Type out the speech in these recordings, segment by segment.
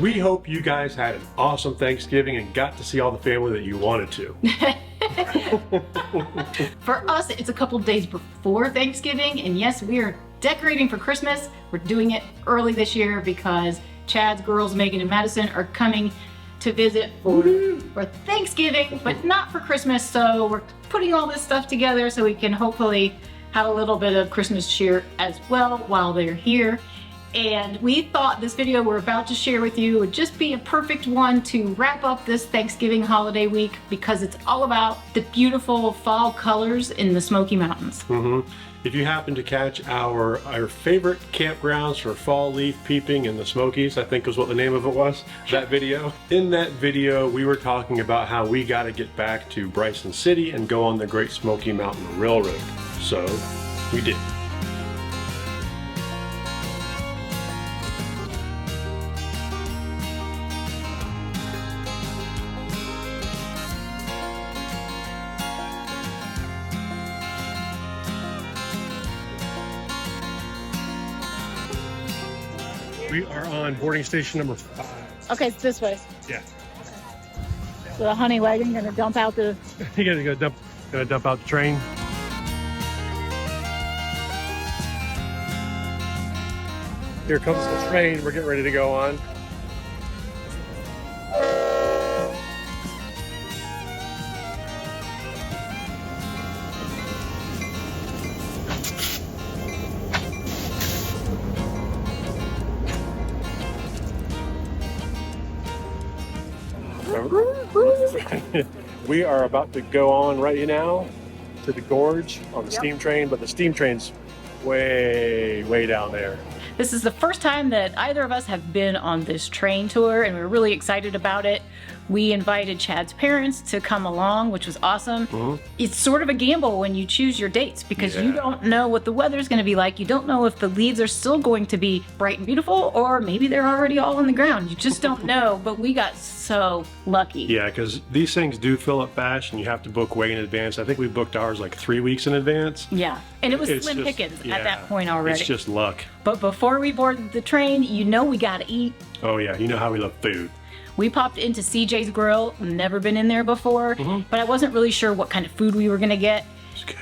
We hope you guys had an awesome Thanksgiving and got to see all the family that you wanted to. For us, it's a couple days before Thanksgiving, and yes, we are decorating for Christmas. We're doing it early this year because Chad's girls, Megan and Madison, are coming to visit for Thanksgiving, but not for Christmas. So we're putting all this stuff together so we can hopefully have a little bit of Christmas cheer as well while they're here. And we thought this video we're about to share with you would just be a perfect one to wrap up this Thanksgiving holiday week because it's all about the beautiful fall colors in the Smoky Mountains. If you happen to catch our favorite campgrounds for fall leaf peeping in the Smokies, I think was what the name of it was, that video. In that video, we were talking about how we got to get back to Bryson City and go on the Great Smoky Mountain Railroad. So we did. We are on boarding station number 5. Okay, it's this way. Yeah. So the honey wagon gonna dump out the. You're gonna dump out the train. Here comes the train. We're getting ready to go on. We are about to go on right now to the gorge on the steam train, but the steam train's way down there. This is the first time that either of us have been on this train tour, and we're really excited about it. We invited Chad's parents to come along, which was awesome. It's sort of a gamble when you choose your dates because you don't know what the weather's going to be like. You don't know if the leaves are still going to be bright and beautiful, or maybe they're already all on the ground. You just don't know, but we got so lucky. Yeah, because these things do fill up fast, and you have to book way in advance. I think we booked ours like 3 weeks in advance. Yeah, and it was slim pickings at that point already. It's just luck. But before we boarded the train, you know we got to eat. Oh yeah, you know how we love food. We popped into CJ's Grill, never been in there before, but I wasn't really sure what kind of food we were gonna get.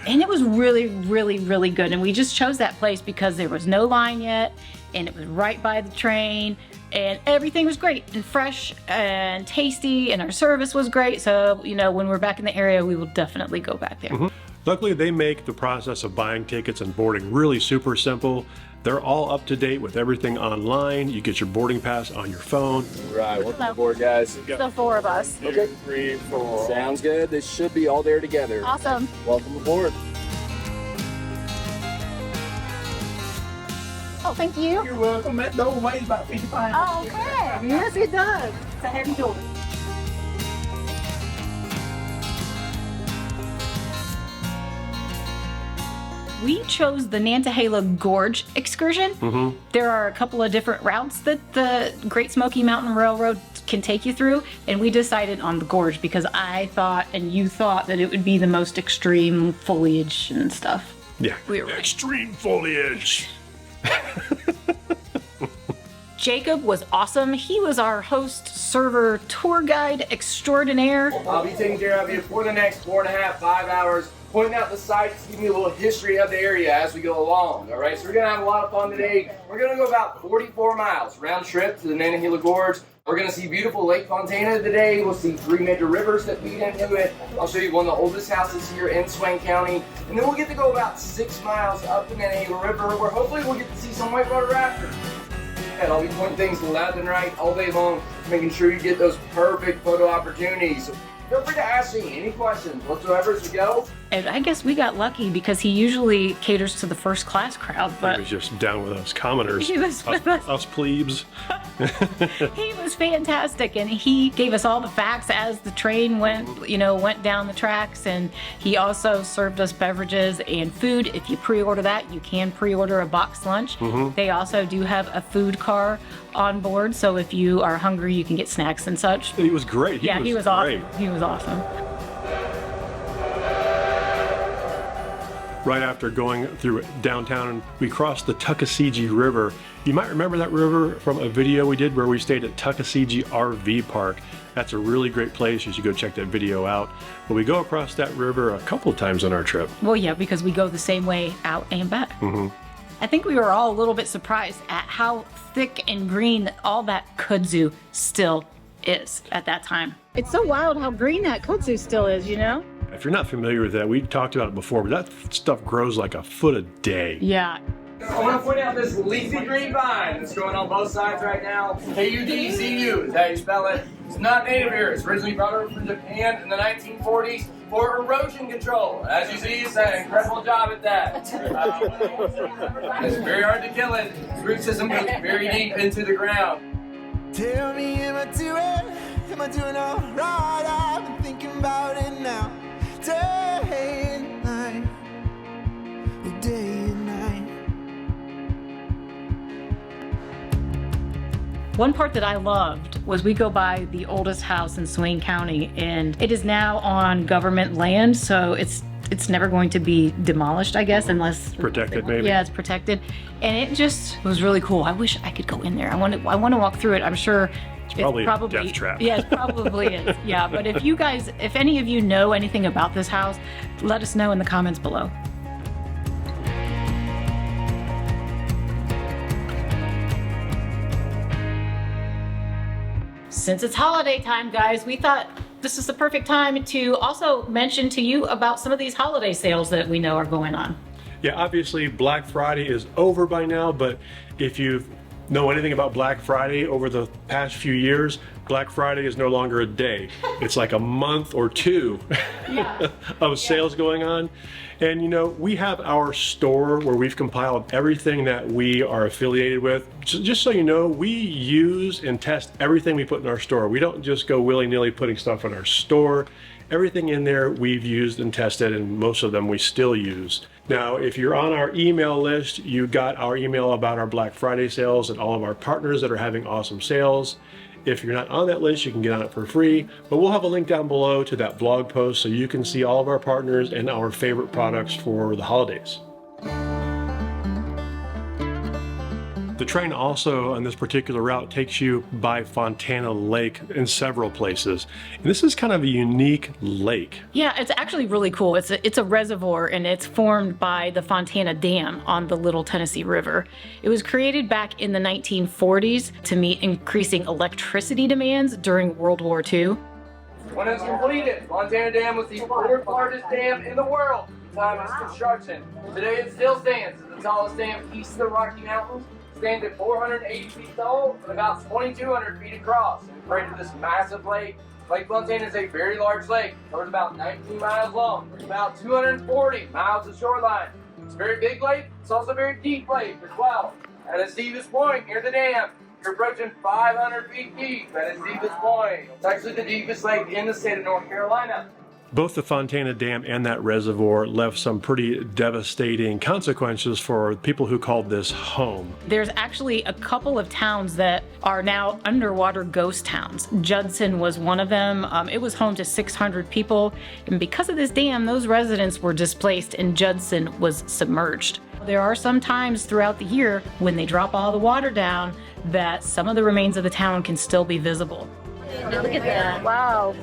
And it was really good. And we just chose that place because there was no line yet, and it was right by the train, and everything was great and fresh and tasty, and our service was great. So, you know, when we're back in the area, we will definitely go back there. Luckily, they make the process of buying tickets and boarding really super simple. They're all up to date with everything online. You get your boarding pass on your phone. Right, welcome aboard, guys. The 4 of us. 2, 3, 4. Sounds good. This should be all there together. Awesome. Welcome aboard. Oh, thank you. You're welcome. That door weighs about 50 pounds. Oh, okay. Yes, it does. It's a heavy door. We chose the Nantahala Gorge excursion. There are a couple of different routes that the Great Smoky Mountain Railroad can take you through, and we decided on the gorge because I thought and you thought that it would be the most extreme foliage and stuff. Yeah, we were extreme foliage. Jacob was awesome. He was our host, server, tour guide extraordinaire. I'll be taking care of you for the next 4.5, 5 hours, pointing out the sites, giving you a little history of the area as we go along. All right, so we're gonna have a lot of fun today. We're gonna go about 44 miles round trip to the Nantahala Gorge. We're gonna see beautiful Lake Fontana today. We'll see 3 major rivers that feed into it. I'll show you one of the oldest houses here in Swain County. And then we'll get to go about 6 miles up the Nantahala River, where hopefully we'll get to see some whitewater rafters. And I'll be pointing things left and right all day long, making sure you get those perfect photo opportunities. So feel free to ask me any questions whatsoever as we go. And I guess we got lucky because he usually caters to the first class crowd, but He was just down with us commoners. He was with us. Us plebes. He was fantastic, and he gave us all the facts as the train went down the tracks, and he also served us beverages and food. If you pre-order that, you can pre-order a box lunch. They also do have a food car on board, so if you are hungry, you can get snacks and such. He was great. He was awesome. He was awesome. right after going through downtown, and we crossed the Tuckaseegee River. You might remember that river from a video we did where we stayed at Tuckaseegee RV Park. That's a really great place. You should go check that video out. But we go across that river a couple of times on our trip. Well, yeah, because we go the same way out and back. I think we were all a little bit surprised at how thick and green all that kudzu still is at that time. It's so wild how green that kudzu still is, you know? If you're not familiar with that, we talked about it before, but that stuff grows like a foot a day. Yeah. I want to point out this leafy green vine that's growing on both sides right now. Kudzu is how you spell it. It's not native here. It's originally brought over from Japan in the 1940s for erosion control. As you see, it's done an incredible job at that. It's very hard to kill it. Its root system goes very deep into the ground. Tell me, am I doing all right? I've been thinking about it now. Day and night, day and night. One part that I loved was we go by the oldest house in Swain County, and it is now on government land, so it's never going to be demolished, I guess, unless Protected, maybe. Yeah, it's protected, and it just was really cool. I wish I could go in there. I want to walk through it. I'm sure it's probably a death trap. Yeah, it probably is. Yeah, but if any of you know anything about this house, let us know in the comments below. Since it's holiday time, guys, we thought this is the perfect time to also mention to you about some of these holiday sales that we know are going on. Yeah, obviously Black Friday is over by now, but if you know anything about Black Friday over the past few years, Black Friday is no longer a day. It's like a month or two of sales going on. And you know, we have our store where we've compiled everything that we are affiliated with. Just so you know, we use and test everything we put in our store. We don't just go willy-nilly putting stuff in our store. Everything in there we've used and tested, and most of them we still use. Now, if you're on our email list, you got our email about our Black Friday sales and all of our partners that are having awesome sales. If you're not on that list, you can get on it for free, but we'll have a link down below to that blog post so you can see all of our partners and our favorite products for the holidays. The train also on this particular route takes you by Fontana Lake in several places. And this is kind of a unique lake. Yeah, it's actually really cool. It's a reservoir, and it's formed by the Fontana Dam on the Little Tennessee River. It was created back in the 1940s to meet increasing electricity demands during World War II. When it was completed, Fontana Dam was the fourth largest dam in the world at the time of its construction. Today it still stands as the tallest dam east of the Rocky Mountains. Stands at 480 feet tall and about 2,200 feet across. And created this massive lake. Lake Fontana is a very large lake. It covers about 19 miles long. There's about 240 miles of shoreline. It's a very big lake. It's also a very deep lake as well. At its deepest point near the dam, you're approaching 500 feet deep at its deepest point. It's actually the deepest lake in the state of North Carolina. Both the Fontana Dam and that reservoir left some pretty devastating consequences for people who called this home. There's actually a couple of towns that are now underwater ghost towns. Judson was one of them. It was home to 600 people, and because of this dam, those residents were displaced and Judson was submerged. There are some times throughout the year when they drop all the water down that some of the remains of the town can still be visible. Look at that. Wow.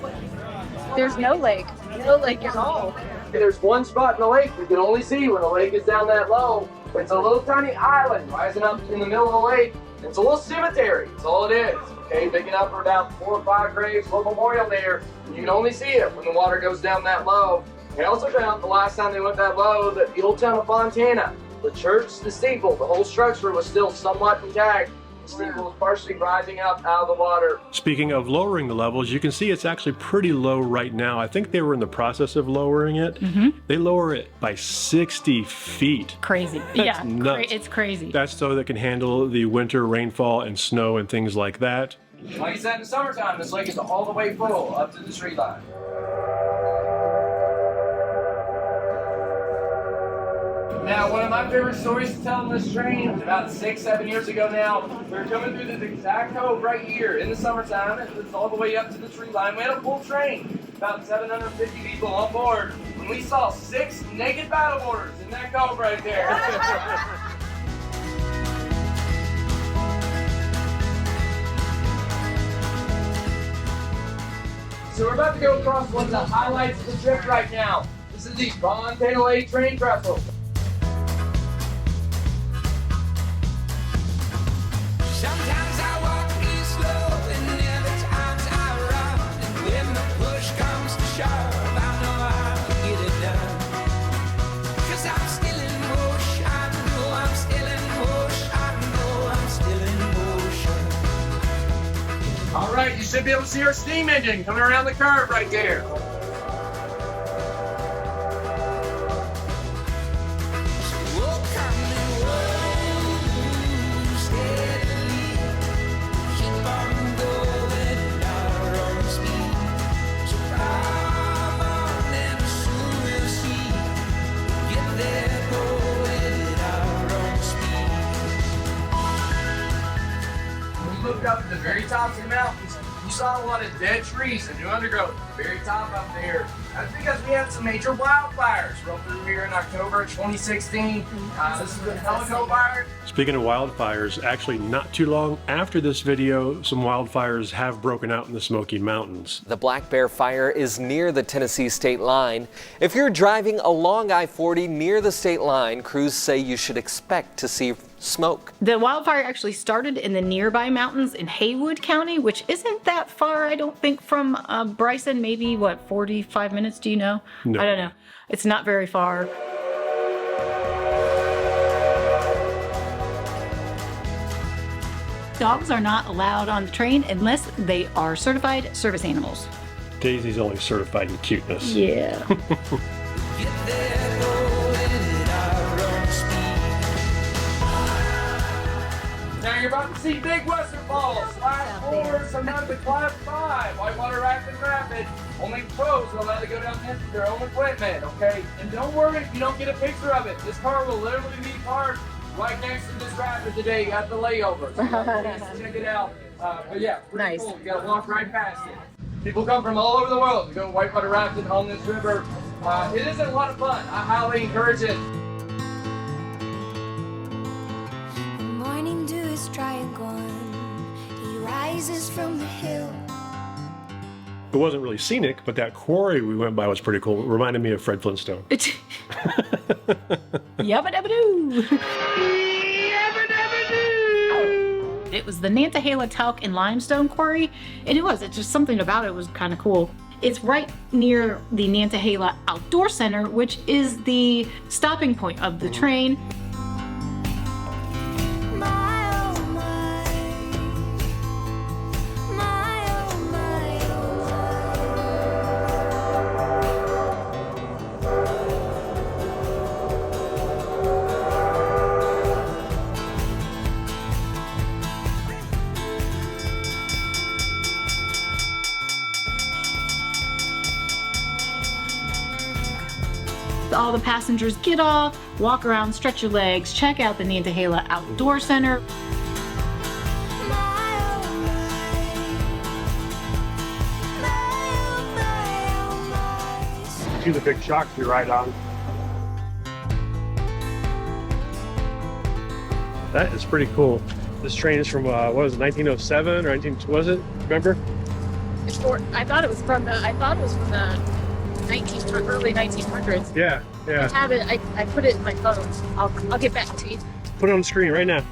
There's no lake at all. There's one spot in the lake you can only see when the lake is down that low. It's a little tiny island rising up in the middle of the lake. It's a little cemetery. That's all it is. Okay, big enough for about 4 or 5 graves, a little memorial there. You can only see it when the water goes down that low. They also found the last time they went that low that the old town of Fontana, the church, the steeple, the whole structure was still somewhat intact. The steeple was partially rising up out of the water. Speaking of lowering the levels, you can see it's actually pretty low right now. I think they were in the process of lowering it. They lower it by 60 feet. Crazy. That's nuts. It's crazy. That's so they can handle the winter rainfall and snow and things like that. Like I said, in the summertime, this lake is all the way full up to the tree line. Now, one of my favorite stories to tell on this train, about 6-7 years ago now, we were coming through this exact cove right here in the summertime. It's all the way up to the tree line. We had a full train, about 750 people on board. When we saw 6 naked paddleboarders in that cove right there. So we're about to go across one of the highlights of the trip right now. This is the Fontana Lake train trestle. Sometimes I walk real slow, and other times I run. And when the push comes to shove, I know I'll get it done. 'Cause I'm still in motion, I know I'm still in motion, I know I'm still in motion. All right, you should be able to see our steam engine coming around the curve right there. Looked up at the very tops of the mountains, you saw a lot of dead trees and new undergrowth at the very top up there. That's because we had some major wildfires roll through here in October 2016. This is the Helico fire. Speaking of wildfires, actually not too long after this video, some wildfires have broken out in the Smoky Mountains. The Black Bear Fire is near the Tennessee state line. If you're driving along I-40 near the state line, crews say you should expect to see smoke. The wildfire actually started in the nearby mountains in Haywood County, which isn't that far, I don't think, from Bryson. Maybe, what, 45 minutes, do you know? No. I don't know. It's not very far. Dogs are not allowed on the train unless they are certified service animals. Daisy's only certified in cuteness. Yeah. Now you're about to see big Wesser falls, Class 4, sometimes the Class 5, whitewater rafting rapid. Only pros are allowed to go down this with their own equipment, okay? And don't worry if you don't get a picture of it. This car will literally be parked right next to this rapid today at the layover. So please check it out. But yeah, pretty cool. You gotta walk right past it. People come from all over the world to go whitewater rafting on this river. It is a lot of fun. I highly encourage it. Morning dew is dragon, he rises from the hill. It wasn't really scenic, but that quarry we went by was pretty cool. It reminded me of Fred Flintstone. Yabba-dabba-doo! It was the Nantahala Talc and Limestone Quarry, and it's just something about it was kind of cool. It's right near the Nantahala Outdoor Center, which is the stopping point of the train. All the passengers get off, walk around, stretch your legs, check out the Nantahala Outdoor Center. See the big shocks we ride on. That is pretty cool. This train is from, what was it, 1907 or 19, was it? Remember? I thought it was from the early 1900s. Yeah, yeah. I have it. I put it in my phone. I'll get back to you. Put it on the screen right now.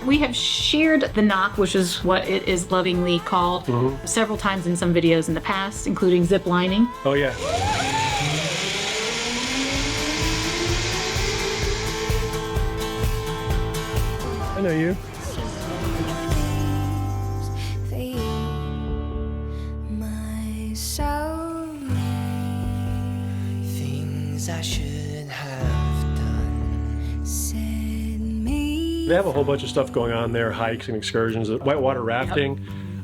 We have shared the knock, which is what it is lovingly called, several times in some videos in the past, including zip lining. Oh yeah. I know you. Things I shouldn't have. activities. They have a whole bunch of stuff going on there, hikes and excursions. Whitewater rafting,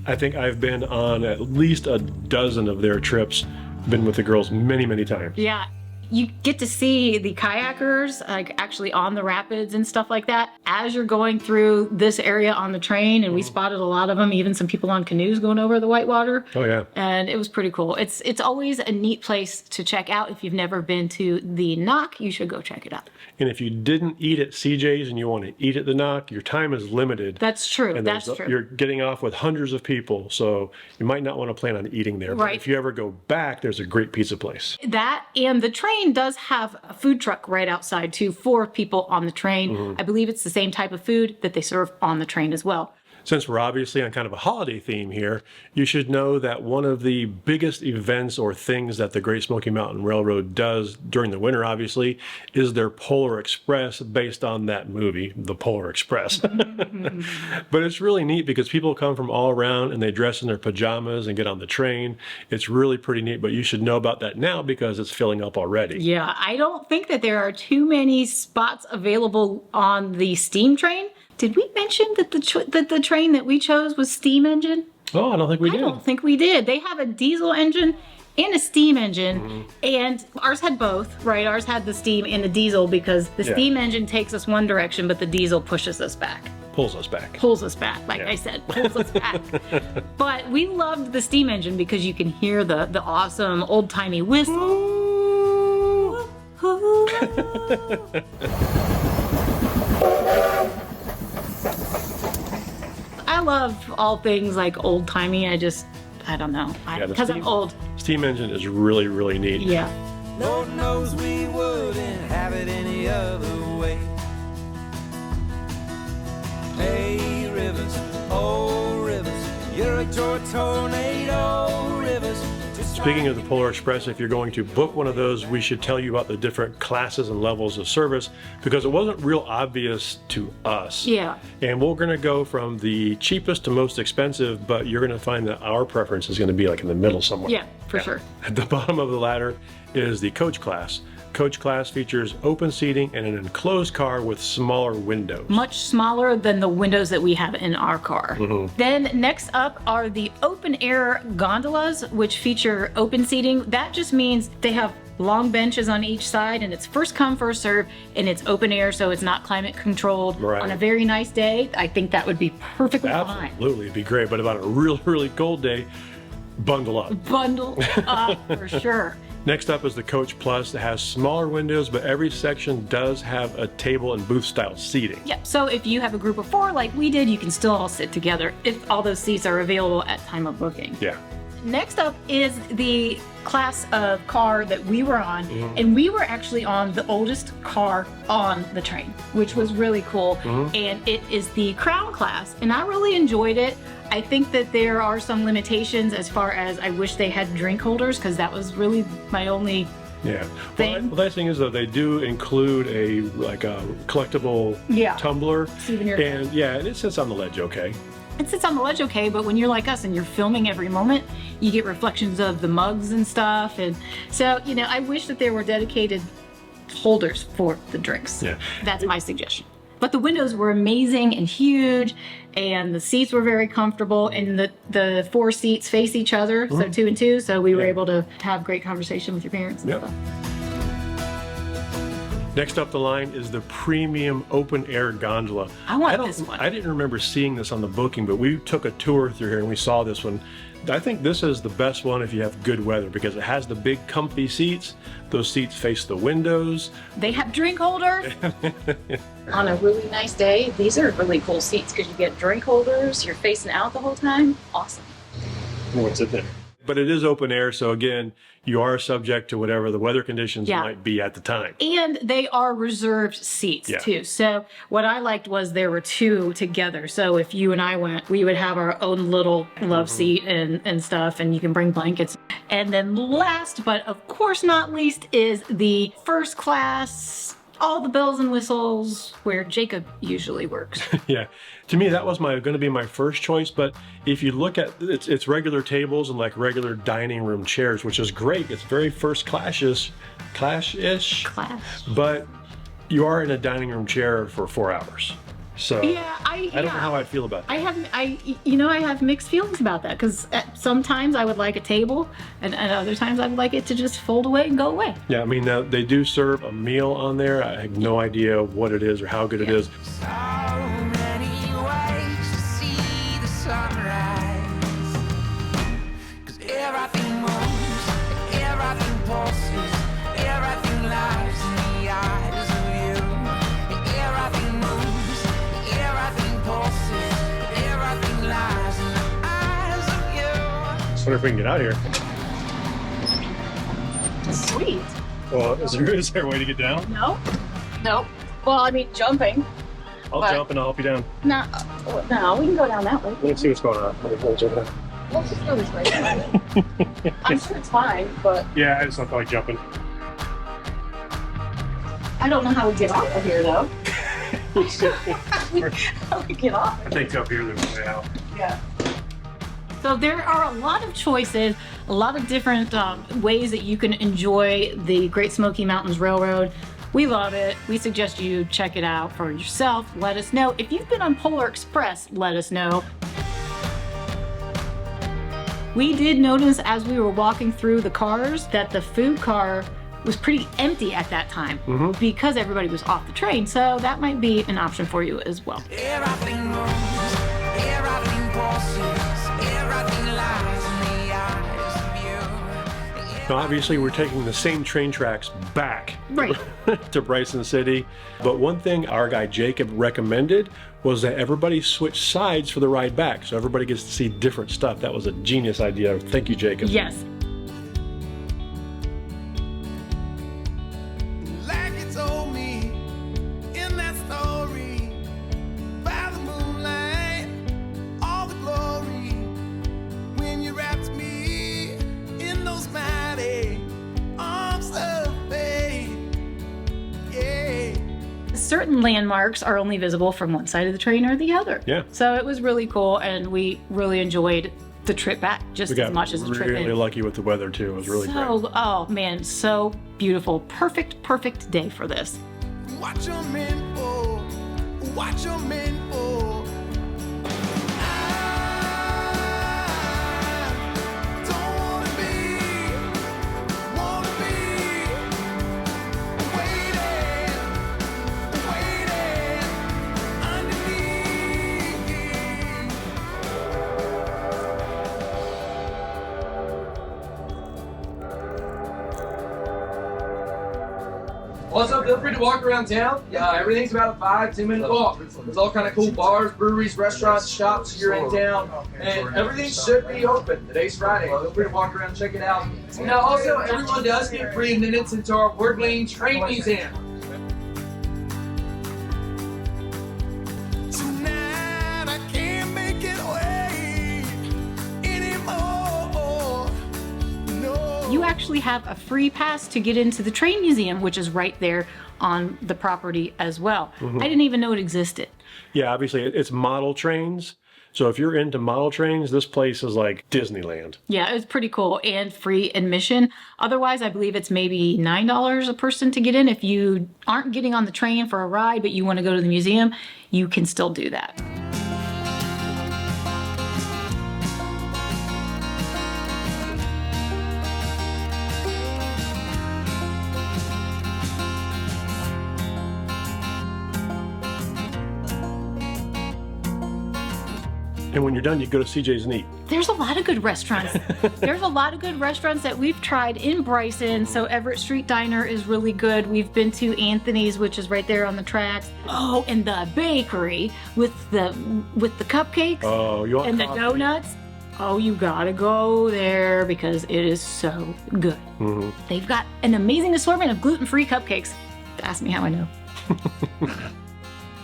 I think I've been on at least a dozen of their trips. Been with the girls many, many times. Yeah. You get to see the kayakers like actually on the rapids and stuff like that as you're going through this area on the train, and we spotted a lot of them, even some people on canoes going over the whitewater. Oh yeah. And it was pretty cool. It's always a neat place to check out. If you've never been to the Knock, you should go check it out. And if you didn't eat at CJ's and you want to eat at the Knock, your time is limited. That's true. And That's true. You're getting off with hundreds of people, so you might not want to plan on eating there. But Right. if you ever go back, there's a great pizza place. That and the train does have a food truck right outside too for people on the train. I believe it's the same type of food that they serve on the train as well. Since we're obviously on kind of a holiday theme here, you should know that one of the biggest events or things that the Great Smoky Mountain Railroad does during the winter, obviously, is their Polar Express, based on that movie, The Polar Express. But it's really neat because people come from all around and they dress in their pajamas and get on the train. It's really pretty neat, but you should know about that now because it's filling up already. Yeah, I don't think that there are too many spots available on the steam train. Did we mention that the train that we chose was steam engine? Oh, I don't think we I did. don't think we did. They have a diesel engine and a steam engine, and ours had both, right? Ours had the steam and the diesel because the steam engine takes us one direction, but the diesel pushes us back. Pulls us back. Pulls us back, like I said, pulls us back. But we loved the steam engine because you can hear the awesome old-timey whistle. I love all things like old-timey. I don't know. Because I'm old. Steam engine is really, really neat. Yeah. Lord knows we wouldn't have it any other way. Hey, rivers, oh, rivers, you're a tornado, rivers. Speaking of the Polar Express, if you're going to book one of those, we should tell you about the different classes and levels of service because it wasn't real obvious to us. Yeah. And we're going to go from the cheapest to most expensive, but you're going to find that our preference is going to be like in the middle somewhere. Yeah, for sure. At the bottom of the ladder is the coach class. Coach class features open seating and an enclosed car with smaller windows. Much smaller than the windows that we have in our car. Then next up are the open air gondolas, which feature open seating. That just means they have long benches on each side and it's first come, first serve, and it's open air, so it's not climate controlled. Right. On a very nice day, I think that would be perfectly fine. Absolutely, it'd be great, but about a really, really cold day, bundle up. Bundle up for sure. Next up is the Coach Plus. It has smaller windows, but every section does have a table and booth style seating. Yep, so if you have a group of 4 like we did, you can still all sit together if all those seats are available at time of booking. Yeah. Next up is the class of car that we were on, and we were actually on the oldest car on the train, which was really cool. And it is the Crown class, and I really enjoyed it. I think that there are some limitations as far as I wish they had drink holders because that was really my only thing. Well, the nice thing is though, they do include a collectible tumbler. Souvenir. And and it sits on the ledge okay. It sits on the ledge okay, but when you're like us and you're filming every moment, you get reflections of the mugs and stuff. And so, I wish that there were dedicated holders for the drinks. Yeah. That's my suggestion. But the windows were amazing and huge, and the seats were very comfortable, and the 4 seats face each other, so 2 and 2, so we were able to have great conversation with your parents and stuff. Next up the line is the premium open air gondola. I want this one. I didn't remember seeing this on the booking, but we took a tour through here and we saw this one. I think this is the best one if you have good weather because it has the big comfy seats. Those seats face the windows. They have drink holders. On a really nice day, these are really cool seats because you get drink holders, you're facing out the whole time. Awesome. What's it there? But it is open air, so again, you are subject to whatever the weather conditions might be at the time. And they are reserved seats too. So what I liked was there were 2 together. So if you and I went, we would have our own little love seat and stuff, and you can bring blankets. And then last, but of course not least, is the first class, all the bells and whistles, where Jacob usually works. Yeah, to me that was going to be my first choice, but if you look at it's regular tables and like regular dining room chairs, which is great. It's very first class-ish, but you are in a dining room chair for 4 hours. So Yeah, I don't know how I'd feel about that. I have mixed feelings about that because sometimes I would like a table, and other times I would like it to just fold away and go away. Yeah, I mean, they do serve a meal on there. I have no idea what it is or how good it is. So many ways to see the sunrise. 'Cause everything moves, everything pulses, everything lies in the eyes of you. Everything moves, everything pulses, everything lies in the eyes of you. I wonder if we can get out of here. Sweet. Well, is there a way to get down? No? Nope. Well, I mean, jumping. I'll jump and I'll help you down. No, we can go down that way. Let's see what's going on. Let's just go this way. I'm sure it's fine, but Yeah, I just don't feel like jumping. I don't know how we get off of here, though. How we get off? I think up here there's a way out. Yeah. So there are a lot of choices, a lot of different ways that you can enjoy the Great Smoky Mountains Railroad. We love it. We suggest you check it out for yourself. Let us know. If you've been on Polar Express, let us know. We did notice as we were walking through the cars that the food car was pretty empty at that time because everybody was off the train. So that might be an option for you as well. Everything moves, everything pulses, everything lies in the eyes of you. Now, obviously, we're taking the same train tracks back Right. to Bryson City. But one thing our guy Jacob recommended was that everybody switch sides for the ride back, so everybody gets to see different stuff. That was a genius idea. Thank you, Jacob. Yes. Like you told me in that story, by the moonlight, all the glory, when you wrapped me in those mighty arms of faith. Yeah. Certain landmarks are only visible from one side of the train or the other. Yeah. So it was really cool, and we really enjoyed the trip back just We got as much as the trip really in. lucky with the weather, too. It was really great. Oh man, so beautiful. Perfect day for this. Watch your men for, watch your men for. I don't wanna be waiting underneath. Also, feel free to walk around town. Everything's about a 5-10 minute walk. There's all kind of cool bars, breweries, restaurants, shops here in town, and everything should be open. Today's Friday. Feel free to walk around, check it out. Now, also, everyone does get free admittance into our award-winning train museum. Tonight I can't make it away anymore. No. You actually have a free pass to get into the train museum, which is right there on the property as well. I didn't even know it existed. Yeah, obviously, it's model trains. So if you're into model trains, this place is like Disneyland. Yeah, it's pretty cool and free admission. Otherwise, I believe it's maybe $9 a person to get in. If you aren't getting on the train for a ride, but you want to go to the museum, you can still do that. And when you're done, you go to CJ's and eat. There's a lot of good restaurants. There's a lot of good restaurants that we've tried in Bryson. So Everett Street Diner is really good. We've been to Anthony's, which is right there on the tracks. Oh, and the bakery with the cupcakes Oh, you want and coffee? the donuts. Oh, you gotta go there because it is so good. They've got an amazing assortment of gluten-free cupcakes. Ask me how I know.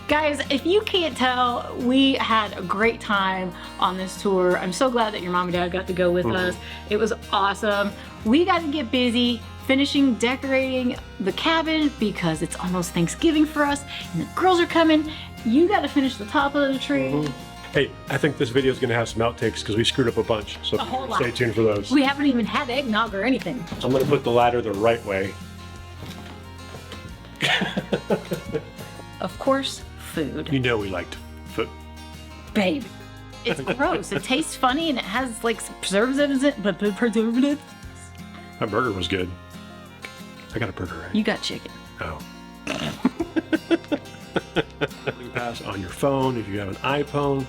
Guys, if you can't tell, we had a great time on this tour. I'm so glad that your mom and dad got to go with us. It was awesome. We got to get busy finishing decorating the cabin because it's almost Thanksgiving for us and the girls are coming. You got to finish the top of the tree. Hey, I think this video is going to have some outtakes because we screwed up a bunch. So A whole lot. stay tuned for those. We haven't even had eggnog or anything. I'm going to put the ladder the right way. Of course, food. You know we liked food. Babe, it's gross. It tastes funny and it has like preservatives in it, but preservatives. That burger was good. I got a burger, right? You got chicken. Oh. You pass on your phone if you have an iPhone.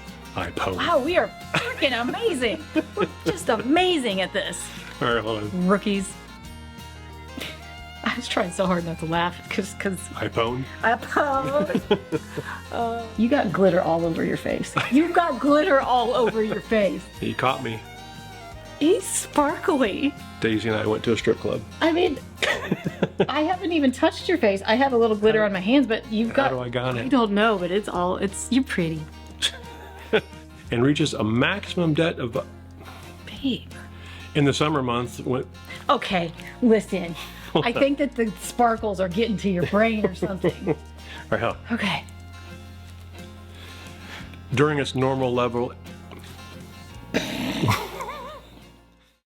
Wow, we are freaking amazing. We're just amazing at this. All right, hold on. Rookies. I was trying so hard not to laugh because iPhone. You got glitter all over your face. You've got glitter all over your face. You caught me. He's sparkly. Daisy and I went to a strip club. I mean, I haven't even touched your face. I have a little glitter on my hands, but you've got. How do I got it? I don't know, but you're pretty. And reaches a maximum depth of. Babe. In the summer months. Okay, listen. I think that the sparkles are getting to your brain or something. All right, Okay. during its normal level